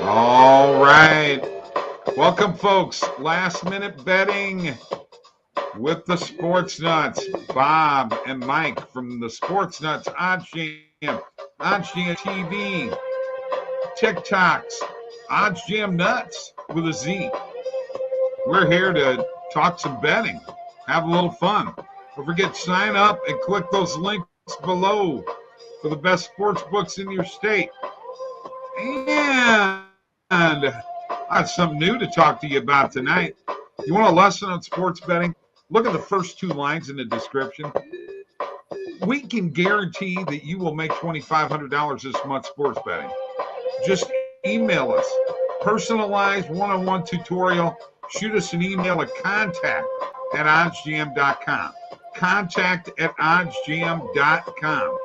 All right. Welcome, folks. Last minute betting with the Sports Nuts. Bob and Mike from the Sports Nuts OddsJam, OddsJam TV, TikToks, OddsJam Nuts with a Z. We're here to talk some betting, have a little fun. Don't forget, sign up and click those links below for the best sports books in your state. And I have something new to talk to you about tonight. You want a lesson on sports betting? Look at the first two lines in the description. We can guarantee that you will make $2,500 this month sports betting. Just email us. Personalized one-on-one tutorial. Shoot us an email at contact@oddsjam.com. Contact@oddsjam.com.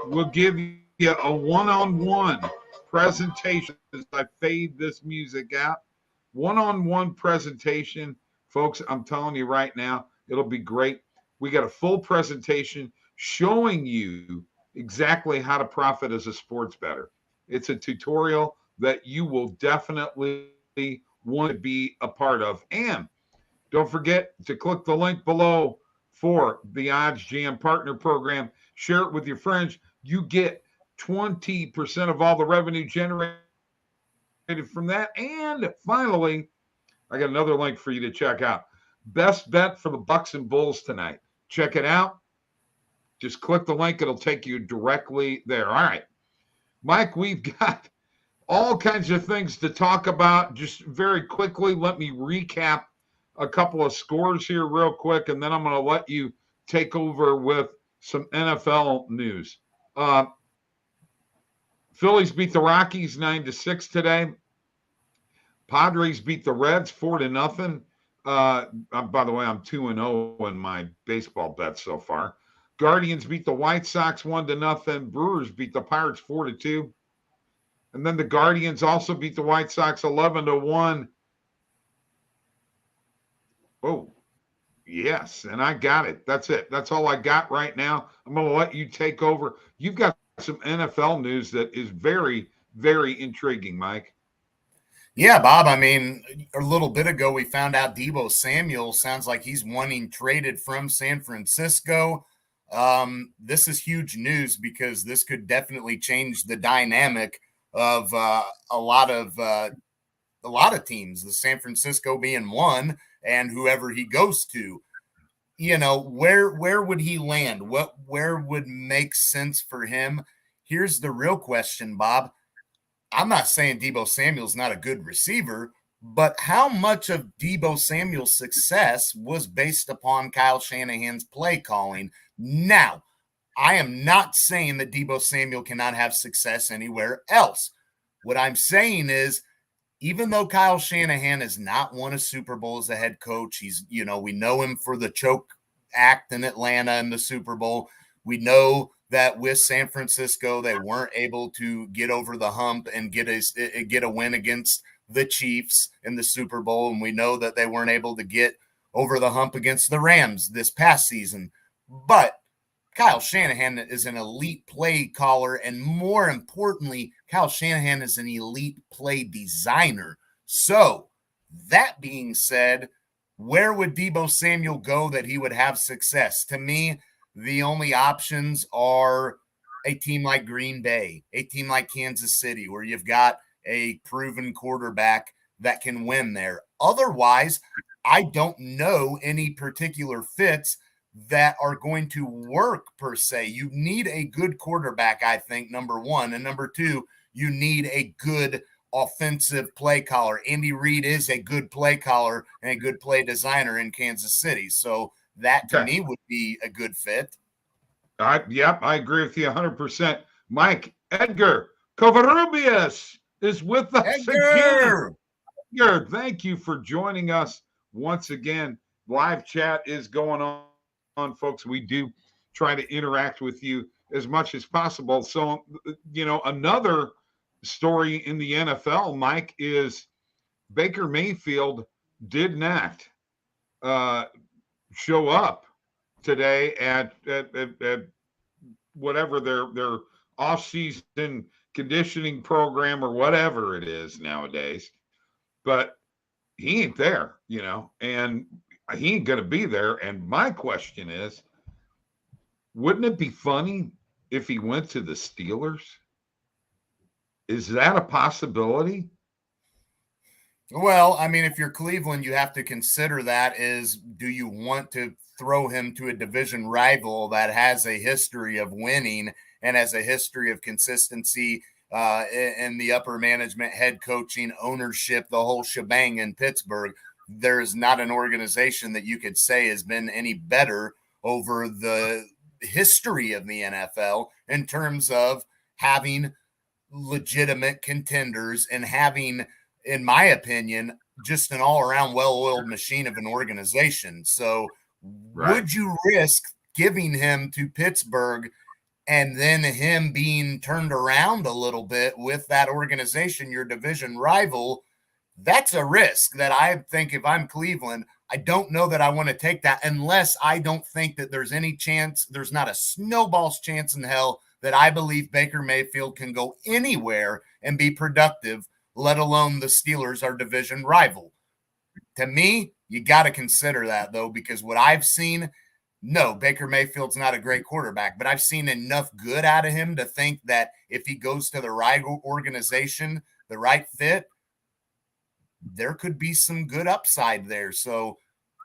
We'll give you a one-on-one presentation. As I fade this music out, one-on-one presentation, folks. I'm telling you right now, it'll be great. We got a full presentation showing you exactly how to profit as a sports bettor. It's a tutorial that you will definitely want to be a part of. And don't forget to click the link below for the OddsJam Partner Program. Share it with your friends. You get 20% of all the revenue generated from that. And finally, I got another link for you to check out. Best bet for the Bucks and Bulls tonight. Check it out. Just click the link. It'll take you directly there. All right. Mike, we've got all kinds of things to talk about. Just very quickly, let me recap a couple of scores here real quick, and then I'm going to let you take over with some NFL news. Phillies beat the Rockies 9-6 today. Padres beat the Reds 4-0. By the way, I'm 2-0 in my baseball bets so far. Guardians beat the White Sox 1-0. Brewers beat the Pirates 4-2. And then the Guardians also beat the White Sox 11-1. Oh, yes, and I got it. That's it. That's all I got right now. I'm going to let you take over. You've got some NFL news that is very, very intriguing, Mike. Yeah, Bob. I mean, a little bit ago, we found out Deebo Samuel sounds like he's wanting traded from San Francisco. This is huge news because this could definitely change the dynamic of a lot of teams, the San Francisco being one, and whoever he goes to. You know, where would he land? Where would make sense for him? Here's the real question, Bob. I'm not saying Deebo Samuel's not a good receiver, but how much of Deebo Samuel's success was based upon Kyle Shanahan's play calling? Now, I am not saying that Deebo Samuel cannot have success anywhere else. What I'm saying is, even though Kyle Shanahan has not won a Super Bowl as a head coach, we know him for the choke act in Atlanta in the Super Bowl. We know that with San Francisco, they weren't able to get over the hump and get a win against the Chiefs in the Super Bowl. And we know that they weren't able to get over the hump against the Rams this past season. But Kyle Shanahan is an elite play caller, and more importantly, Kyle Shanahan is an elite play designer. So, that being said, where would Deebo Samuel go that he would have success? To me, the only options are a team like Green Bay, a team like Kansas City, where you've got a proven quarterback that can win there. Otherwise, I don't know any particular fits that are going to work per se. You need a good quarterback, I think, number one. And number two, you need a good offensive play caller. Andy Reid is a good play caller and a good play designer in Kansas City. So that to me would be a good fit. I agree with you 100%. Mike, Edgar Covarrubias is with us again. Edgar, thank you for joining us once again. Live chat is going on, folks. We do try to interact with you as much as possible. So, another story in the NFL, Mike, is Baker Mayfield did not show up today at whatever their off-season conditioning program or whatever it is nowadays, but he ain't there, and he ain't going to be there. And my question is, wouldn't it be funny if he went to the Steelers? Is that a possibility? Well, I mean, if you're Cleveland, you have to consider that is, do you want to throw him to a division rival that has a history of winning and has a history of consistency in the upper management, head coaching, ownership, the whole shebang in Pittsburgh? There's not an organization that you could say has been any better over the history of the NFL in terms of having legitimate contenders and having, in my opinion, just an all-around well-oiled machine of an organization. So would you risk giving him to Pittsburgh and then him being turned around a little bit with that organization, your division rival? That's a risk that I think if I'm Cleveland, I don't know that I want to take that unless I don't think that there's any chance, there's not a snowball's chance in hell that I believe Baker Mayfield can go anywhere and be productive, let alone the Steelers, our division rival. To me, you got to consider that, though, because what I've seen, no, Baker Mayfield's not a great quarterback, but I've seen enough good out of him to think that if he goes to the right organization, the right fit, there could be some good upside there. So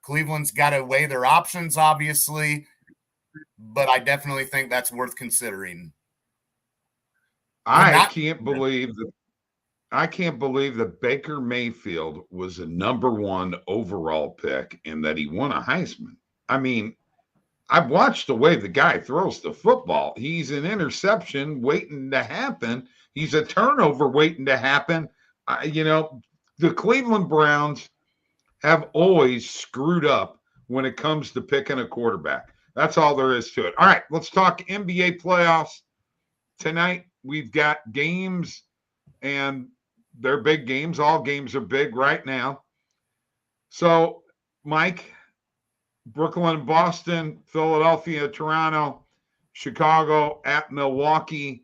Cleveland's got to weigh their options, obviously, but I definitely think that's worth considering. I can't believe that Baker Mayfield was a number 1 overall pick and that he won a Heisman. I mean, I've watched the way the guy throws the football. He's an interception waiting to happen. He's a turnover waiting to happen. The Cleveland Browns have always screwed up when it comes to picking a quarterback. That's all there is to it. All right, let's talk NBA playoffs. Tonight, we've got games, and they're big games. All games are big right now. So, Mike, Brooklyn, Boston, Philadelphia, Toronto, Chicago at Milwaukee,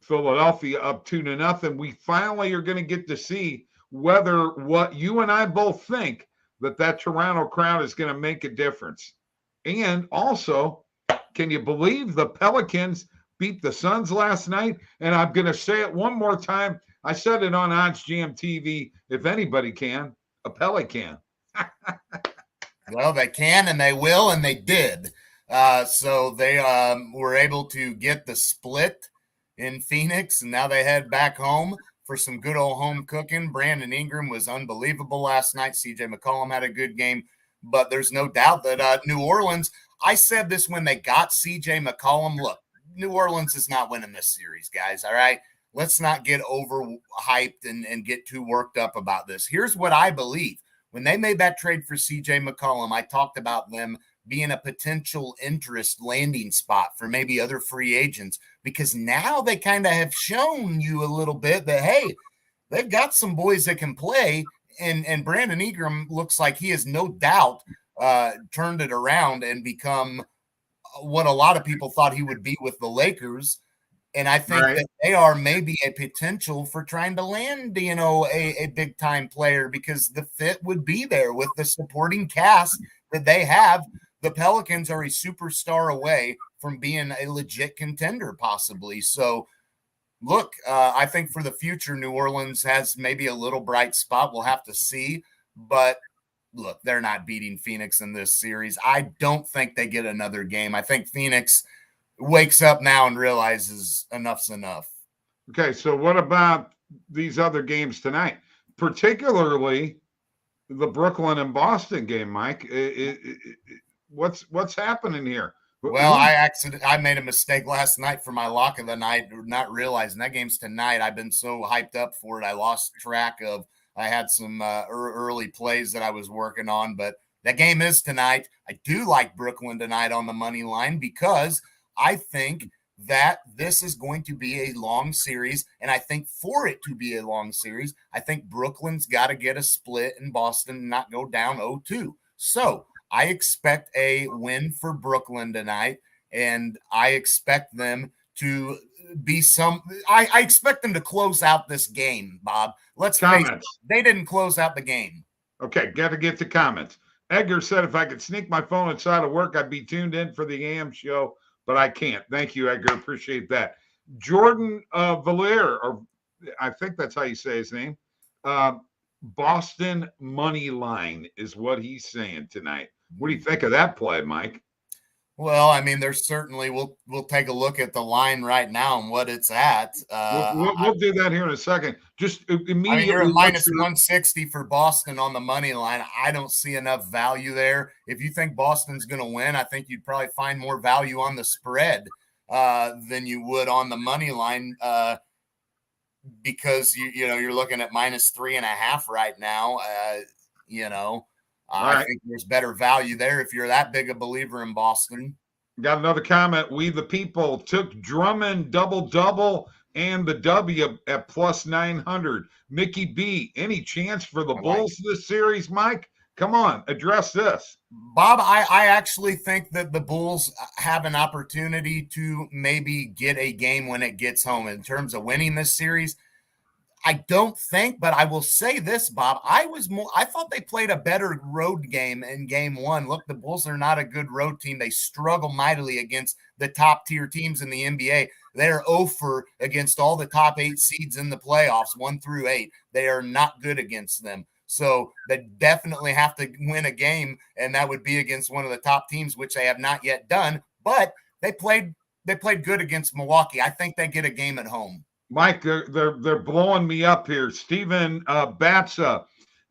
Philadelphia up 2-0. We finally are going to get to see whether what you and I both think that Toronto crowd is going to make a difference. And also, can you believe the Pelicans beat the Suns last night? And I'm going to say it one more time. I said it on OddsJam TV. If anybody can, a Pelican. Well, they can and they will, and they did. So they were able to get the split in Phoenix, and now they head back home for some good old home cooking. Brandon Ingram was unbelievable last night. CJ McCollum had a good game, but there's no doubt that New Orleans, I said this when they got CJ McCollum, look, New Orleans is not winning this series, guys, all right? Let's not get overhyped and get too worked up about this. Here's what I believe. When they made that trade for CJ McCollum, I talked about them being a potential interest landing spot for maybe other free agents, because now they kind of have shown you a little bit that, hey, they've got some boys that can play, and Brandon Ingram looks like he has no doubt turned it around and become what a lot of people thought he would be with the Lakers. And I think that they are maybe a potential for trying to land, a big time player, because the fit would be there with the supporting cast that they have. The Pelicans are a superstar away from being a legit contender, possibly. So, look, I think for the future, New Orleans has maybe a little bright spot. We'll have to see. But look, they're not beating Phoenix in this series. I don't think they get another game. I think Phoenix wakes up now and realizes enough's enough. Okay, so what about these other games tonight, particularly the Brooklyn and Boston game, Mike? What's happening here? Well, I made a mistake last night for my lock of the night, not realizing that game's tonight. I've been so hyped up for it, I lost track of. I had some early plays that I was working on, but that game is tonight. I do like Brooklyn tonight on the money line because I think that this is going to be a long series, and I think for it to be a long series, I think Brooklyn's got to get a split in Boston and not go down 0-2. So I expect a win for Brooklyn tonight, and I expect them to be some. I expect them to close out this game, Bob. Let's face it, they didn't close out the game. Okay, got to get to comments. Edgar said if I could sneak my phone inside of work, I'd be tuned in for the AM show, but I can't. Thank you, Edgar. Appreciate that. Jordan Valere, or I think that's how you say his name. Boston money line is what he's saying tonight. What do you think of that play, Mike? Well, I mean, there's certainly we'll take a look at the line right now and what it's at. We'll do that here in a second. Just immediately, I mean, you're at minus 160 for Boston on the money line. I don't see enough value there. If you think Boston's going to win, I think you'd probably find more value on the spread than you would on the money line because you're looking at minus 3.5 right now. I think there's better value there if you're that big a believer in Boston. Got another comment. We the people took Drummond double and the W at plus 900. Mickey B, any chance for the Bulls this series, Mike? Come on, address this. Bob, I actually think that the Bulls have an opportunity to maybe get a game when it gets home in terms of winning this series. I don't think, but I will say this, Bob. I thought they played a better road game in game one. Look, the Bulls are not a good road team. They struggle mightily against the top tier teams in the NBA. They're 0 against all the top 8 seeds in the playoffs, 1 through 8. They are not good against them. So they definitely have to win a game, and that would be against one of the top teams, which they have not yet done. But they played good against Milwaukee. I think they get a game at home. Mike, they're blowing me up here. Steven Batsa,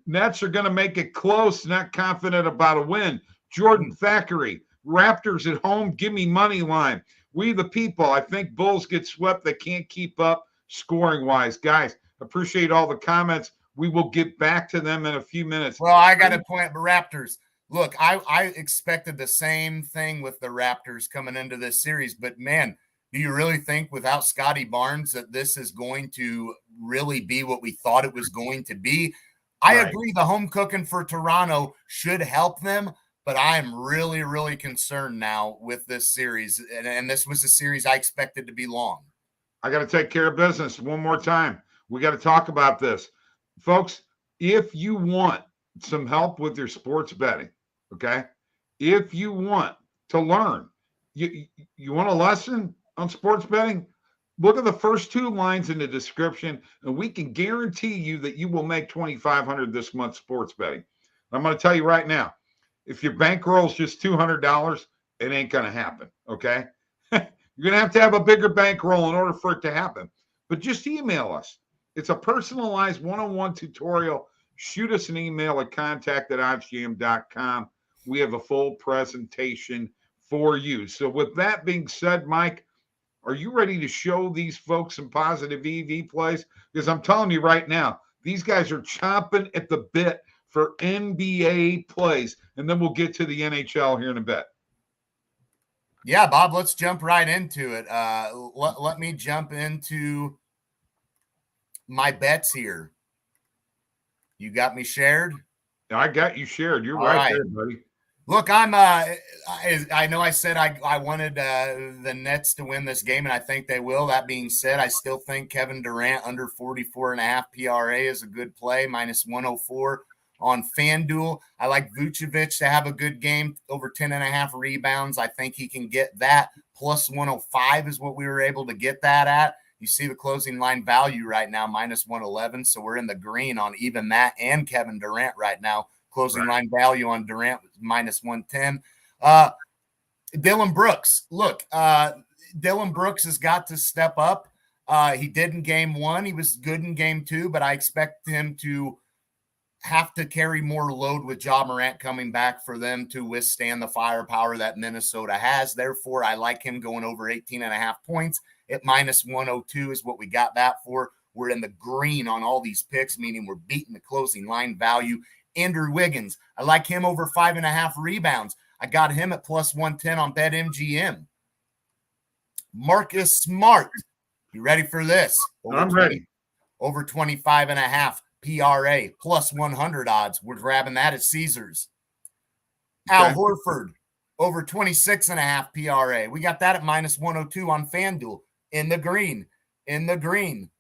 Nets are going to make it close, not confident about a win. Jordan Thackeray, Raptors at home, give me money line. We the people, I think Bulls get swept. They can't keep up scoring-wise. Guys, appreciate all the comments. We will get back to them in a few minutes. Well, I got to point at the Raptors. Look, I expected the same thing with the Raptors coming into this series, but, man, do you really think without Scotty Barnes that this is going to really be what we thought it was going to be? I agree the home cooking for Toronto should help them, but I'm really, really concerned now with this series. And this was a series I expected to be long. I got to take care of business one more time. We got to talk about this. Folks, if you want some help with your sports betting, okay, if you want to learn, you want a lesson on sports betting, look at the first 2 lines in the description, and we can guarantee you that you will make $2,500 this month sports betting. I'm going to tell you right now, if your bankroll is just $200, it ain't going to happen, okay? You're going to have a bigger bankroll in order for it to happen. But just email us. It's a personalized one-on-one tutorial. Shoot us an email at contact@oddsjam.com. We have a full presentation for you. So with that being said, Mike, are you ready to show these folks some positive EV plays? Because I'm telling you right now, these guys are chomping at the bit for NBA plays. And then we'll get to the NHL here in a bit. Yeah, Bob, let's jump right into it. Let me jump into my bets here. You got me shared? I got you shared. You're right there, buddy. Look, I know I said I wanted the Nets to win this game, and I think they will. That being said, I still think Kevin Durant under 44.5 PRA is a good play, minus 104 on FanDuel. I like Vucevic to have a good game, over 10.5 rebounds. I think he can get that. Plus 105 is what we were able to get that at. You see the closing line value right now, minus 111. So we're in the green on even that and Kevin Durant right now. Closing line value on Durant minus 110. Dylan Brooks. Look, Dylan Brooks has got to step up. He did in game 1. He was good in game 2, but I expect him to have to carry more load with Ja Morant coming back for them to withstand the firepower that Minnesota has. Therefore, I like him going over 18.5 points at minus 102 is what we got that for. We're in the green on all these picks, meaning we're beating the closing line value. Andrew Wiggins, I like him over 5.5 rebounds. I got him at plus 110 on BetMGM. Marcus Smart, you ready for this? I'm ready. Over 25.5 PRA, plus 100 odds. We're grabbing that at Caesars. Okay. Al Horford, over 26.5 PRA. We got that at minus 102 on FanDuel. in the green. In the green.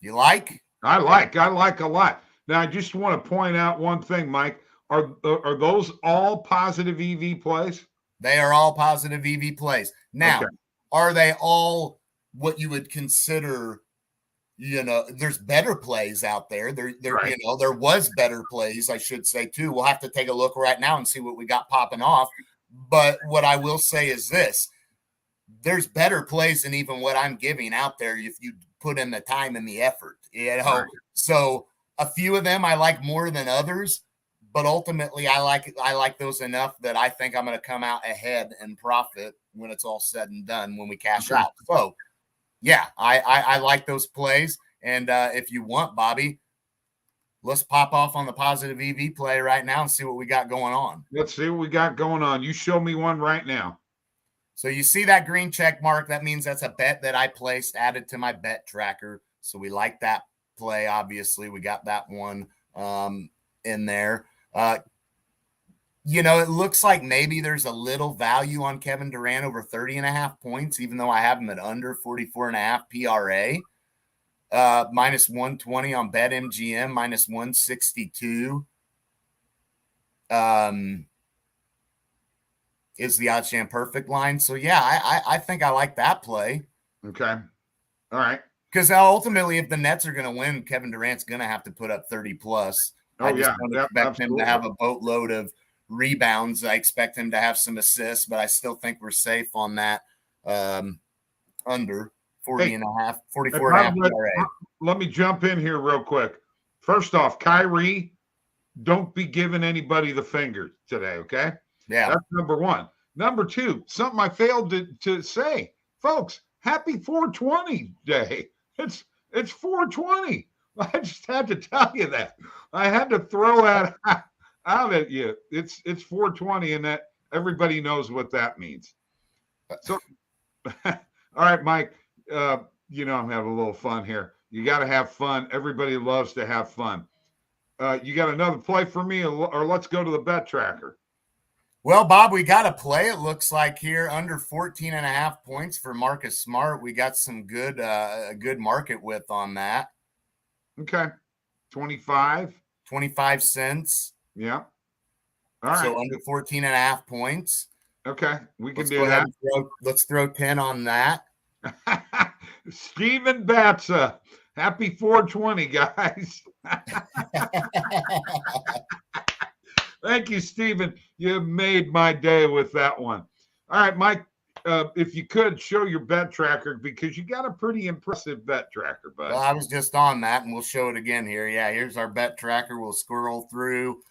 You like? I like a lot. Now, I just want to point out one thing, Mike. Are those all positive EV plays? They are all positive EV plays. Now, Okay. are they all what you would consider, there's better plays out there. Right. There was better plays, I should say, too. We'll have to take a look right now and see what we got popping off. But what I will say is this. There's better plays than even what I'm giving out there if you put in the time and the effort, Right. So a few of them I like more than others, but ultimately I like those enough that I think I'm going to come out ahead and profit when it's all said and done when we cash out. So yeah, I like those plays. And if you want, Bobby, let's pop off on the positive EV play right now and see what we got going on. Let's see what we got going on. You show me one right now. So you see that green check mark? That means that's a bet that I placed, added to my bet tracker. So we like that play. Obviously, we got that one in there. It looks like maybe there's a little value on Kevin Durant over 30.5 points, even though I have him at under 44.5 PRA. Minus 120 on BetMGM, minus 162. Is the OddsJam perfect line. So, yeah, I think I like that play. Okay. All right. Because ultimately, if the Nets are going to win, Kevin Durant's going to have to put up 30+. I just don't expect him to have a boatload of rebounds. I expect him to have some assists, but I still think we're safe on that under 44.5 PRA. Let me jump in here real quick. First off, Kyrie, don't be giving anybody the finger today, okay? Yeah. That's number one. Number two, something I failed to say. Folks, happy 420 day. It's 420. I just had to tell you that. I had to throw that out at you. It's 420, and that everybody knows what that means. So, all right, Mike, I'm having a little fun here. You got to have fun. Everybody loves to have fun. You got another play for me, or let's go to the bet tracker. Well, Bob, we got a play. It looks like here under 14.5 points for Marcus Smart. We got some good market width on that. Okay. 25 cents. Yeah. All right. So under 14.5 points. Okay. We can do that. Let's throw 10 on that. Steven Batza. Happy 420, guys. Thank you, Steven. You made my day with that one. All right, Mike, if you could show your bet tracker, because you got a pretty impressive bet tracker, bud. Well, I was just on that, and we'll show it again here. Yeah, here's our bet tracker. We'll scroll through.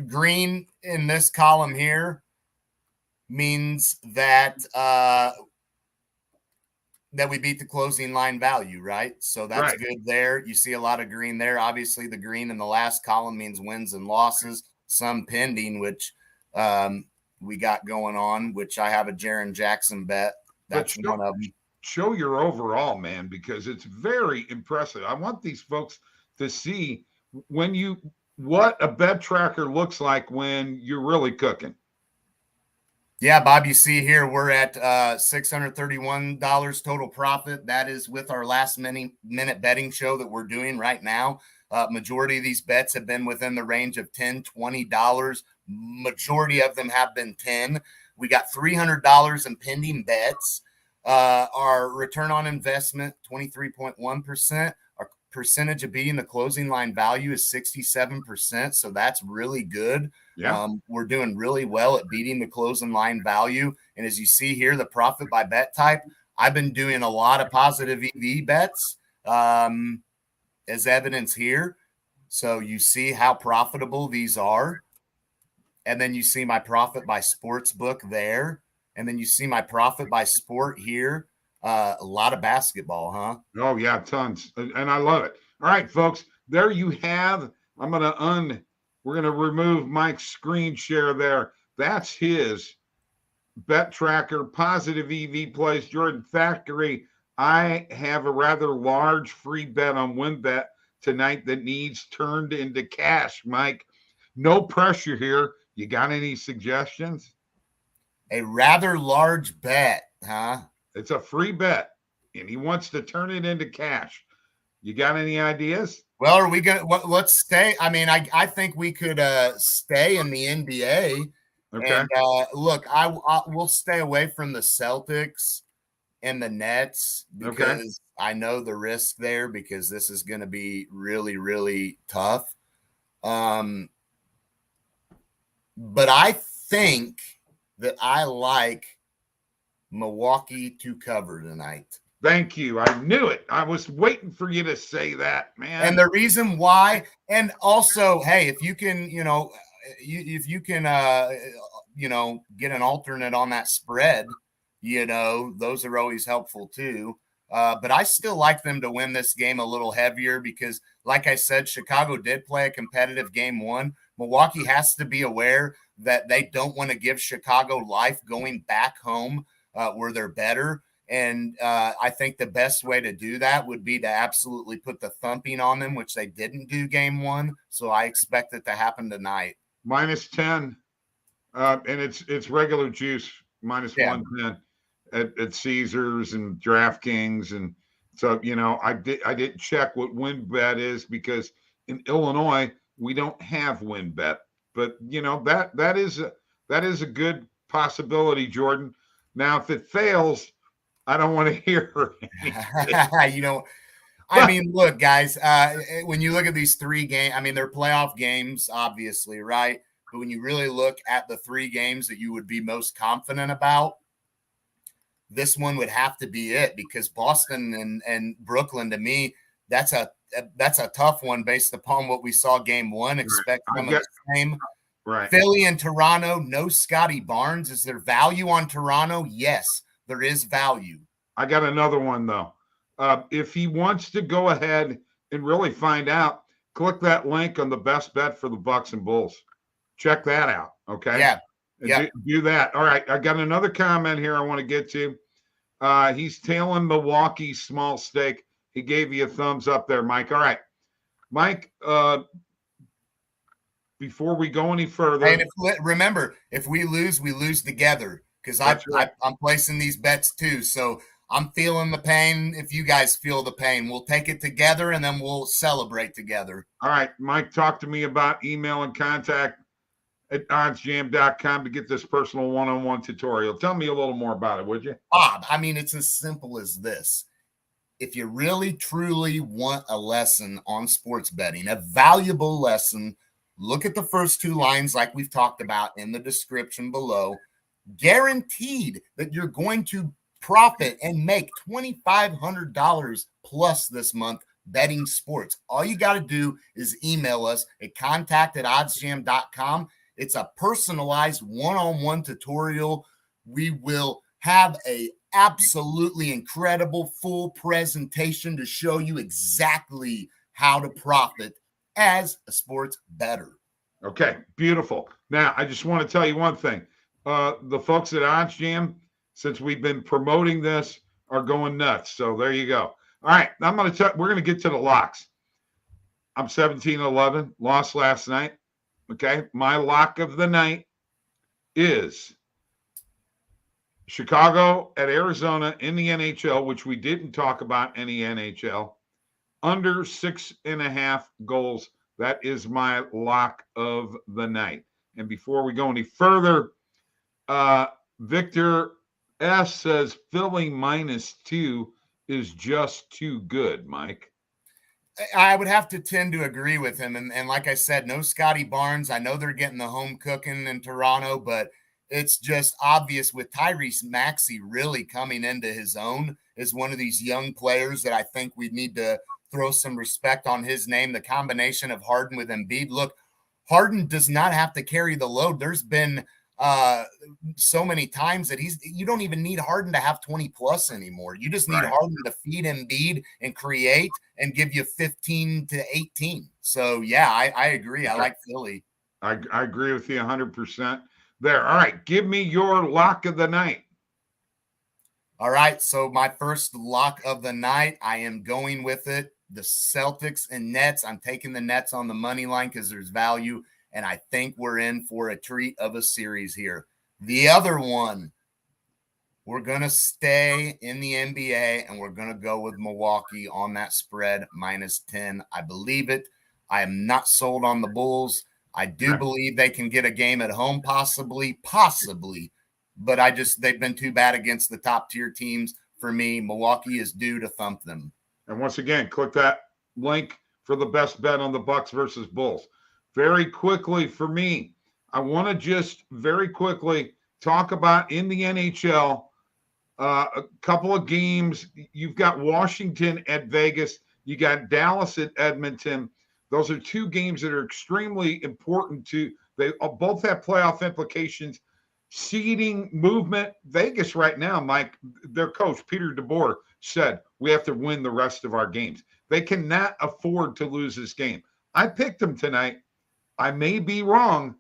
Green in this column here means that that we beat the closing line value, right? So that's good there. You see a lot of green there. Obviously, the green in the last column means wins and losses. Some pending, which we got going on, which I have a Jaren Jackson bet. That's one of them. Show your overall, man, because it's very impressive. I want these folks to see what a bet tracker looks like when you're really cooking. Yeah, Bob, you see here we're at $631 total profit. That is with our last minute betting show that we're doing right now. Majority of these bets have been within the range of $10, $20. Majority of them have been 10. We got $300 in pending bets. Our return on investment, 23.1%. Our percentage of beating the closing line value is 67%. So that's really good. Yeah. We're doing really well at beating the closing line value. And as you see here, the profit by bet type, I've been doing a lot of positive EV bets. As evidence here. So you see how profitable these are. And then you see my profit by sports book there. And then you see my profit by sport here. A lot of basketball, huh? Oh, yeah, tons. And I love it. All right, folks, there you have. We're going to remove Mike's screen share there. That's his bet tracker, positive EV plays. Jordan Factory, I have a rather large free bet on WinBet tonight that needs turned into cash, Mike. No pressure here. You got any suggestions? A rather large bet. Huh? It's a free bet, and he wants to turn it into cash. You got any ideas? Well, are we gonna let's stay? I mean, I think we could stay in the NBA. Okay. And look, we'll stay away from the Celtics and the Nets Okay. because I know the risk there because this is going to be really, really tough. But I think that I like Milwaukee to cover tonight. Thank you. I knew it. I was waiting for you to say that, man. And the reason why, and also, hey, if you can, if you can, get an alternate on that spread, those are always helpful too. But I still like them to win this game a little heavier because, like I said, Chicago did play a competitive game one. Milwaukee has to be aware that they don't want to give Chicago life going back home where they're better. And I think the best way to do that would be to absolutely put the thumping on them, which they didn't do game one. So I expect it to happen tonight. -10. And it's regular juice, -110 at Caesars and DraftKings. And so, I didn't check what WinBet is because in Illinois, we don't have WinBet. But, that is a good possibility, Jordan. Now, if it fails, I don't want to hear anything. I mean, look, guys, when you look at these three games, I mean, they're playoff games, obviously, right? But when you really look at the three games that you would be most confident about, this one would have to be it because Boston and Brooklyn, to me, that's a tough one based upon what we saw game one. Expect some of the same. Right. Philly and Toronto, no Scotty Barnes. Is there value on Toronto? Yes, there is value. I got another one, though. If he wants to go ahead and really find out, click that link on the best bet for the Bucks and Bulls. Check that out, okay? Yeah. Do that. All right, I got another comment here I want to get to. He's tailing Milwaukee small stake. He gave you a thumbs up there, Mike. All right, Mike, before we go any further. And remember, if we lose together because I'm placing these bets too. So I'm feeling the pain. If you guys feel the pain, we'll take it together and then we'll celebrate together. All right, Mike, talk to me about email and contact at oddsjam.com to get this personal one-on-one tutorial. Tell me a little more about it, would you? Bob, I mean, it's as simple as this. If you really, truly want a lesson on sports betting, a valuable lesson, look at the first two lines like we've talked about in the description below. Guaranteed that you're going to profit and make $2,500 plus this month betting sports. All you got to do is email us at contact@oddsjam.com. It's a personalized one-on-one tutorial. We will have a absolutely incredible full presentation to show you exactly how to profit as a sports bettor. Okay, beautiful. Now, I just want to tell you one thing. The folks at OddsJam, since we've been promoting this, are going nuts. So there you go. All right, we're going to get to the locks. I'm 17-11, lost last night. Okay, my lock of the night is Chicago at Arizona in the NHL, which we didn't talk about any NHL, under 6.5 goals. That is my lock of the night. And before we go any further, Victor S says Philly -2 is just too good, Mike. I would have to tend to agree with him. And like I said, no Scotty Barnes. I know they're getting the home cooking in Toronto, but it's just obvious with Tyrese Maxey really coming into his own as one of these young players that I think we need to throw some respect on his name. The combination of Harden with Embiid. Look, Harden does not have to carry the load. There's been so many times that you don't even need Harden to have 20 plus anymore. You just need Harden to feed Embiid and create and give you 15 to 18. So yeah, I agree. I like Philly. I agree with you 100% there. All right, give me your lock of the night. All right, so my first lock of the night, I am going with it. The Celtics and Nets. I'm taking the Nets on the money line because there's value. And I think we're in for a treat of a series here. The other one, We're going to stay in the NBA, and we're going to go with Milwaukee on that spread, -10. I believe it. I am not sold on the Bulls. I do believe they can get a game at home, possibly, but they've been too bad against the top tier teams. For me, Milwaukee is due to thump them. And once again, click that link for the best bet on the Bucks versus Bulls. Very quickly for me, I want to just very quickly talk about in the NHL a couple of games. You've got Washington at Vegas. You got Dallas at Edmonton. Those are two games that are extremely important they both have playoff implications. Seeding movement. Vegas right now, Mike, their coach, Peter DeBoer, said we have to win the rest of our games. They cannot afford to lose this game. I picked them tonight. I may be wrong,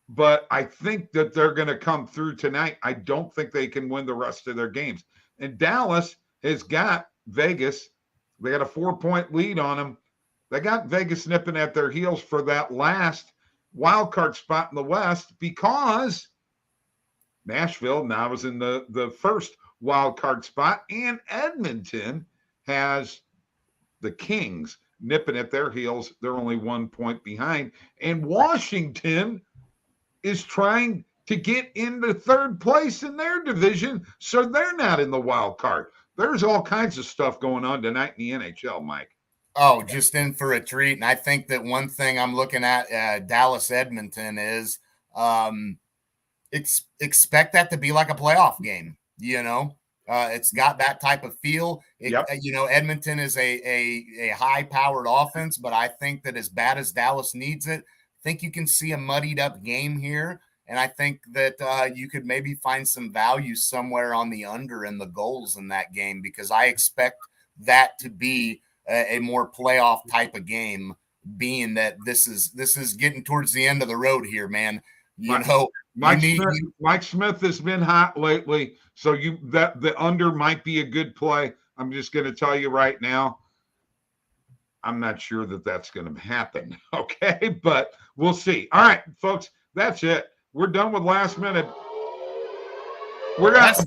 but I think that they're going to come through tonight. I don't think they can win the rest of their games. And Dallas has got Vegas. They got a 4-point lead on them. They got Vegas nipping at their heels for that last wild card spot in the West because Nashville now is in the first wild card spot, and Edmonton has the Kings nipping at their heels. They're only 1 point behind. And Washington is trying to get into third place in their division, so they're not in the wild card. There's all kinds of stuff going on tonight in the NHL, Mike. Oh, just in for a treat. And I think that one thing I'm looking at Dallas Edmonton is expect that to be like a playoff game. It's got that type of feel. Edmonton is a high-powered offense, but I think that as bad as Dallas needs it, I think you can see a muddied-up game here, and I think that you could maybe find some value somewhere on the under and the goals in that game because I expect that to be a more playoff type of game, being that this is getting towards the end of the road here, man. Mike Smith has been hot lately, so the under might be a good play. I'm just going to tell you right now, I'm not sure that that's going to happen. Okay, but we'll see. All right, folks, that's it. We're done with last minute. We're not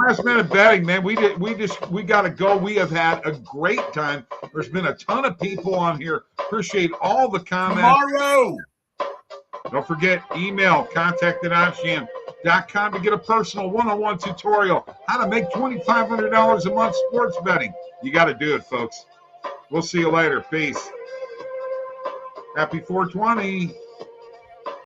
last minute betting, man. We got to go. We have had a great time. There's been a ton of people on here. Appreciate all the comments. Tomorrow. Don't forget, email contact@OddsJam.com to get a personal one-on-one tutorial how to make $2,500 a month sports betting. You got to do it, folks. We'll see you later. Peace. Happy 420.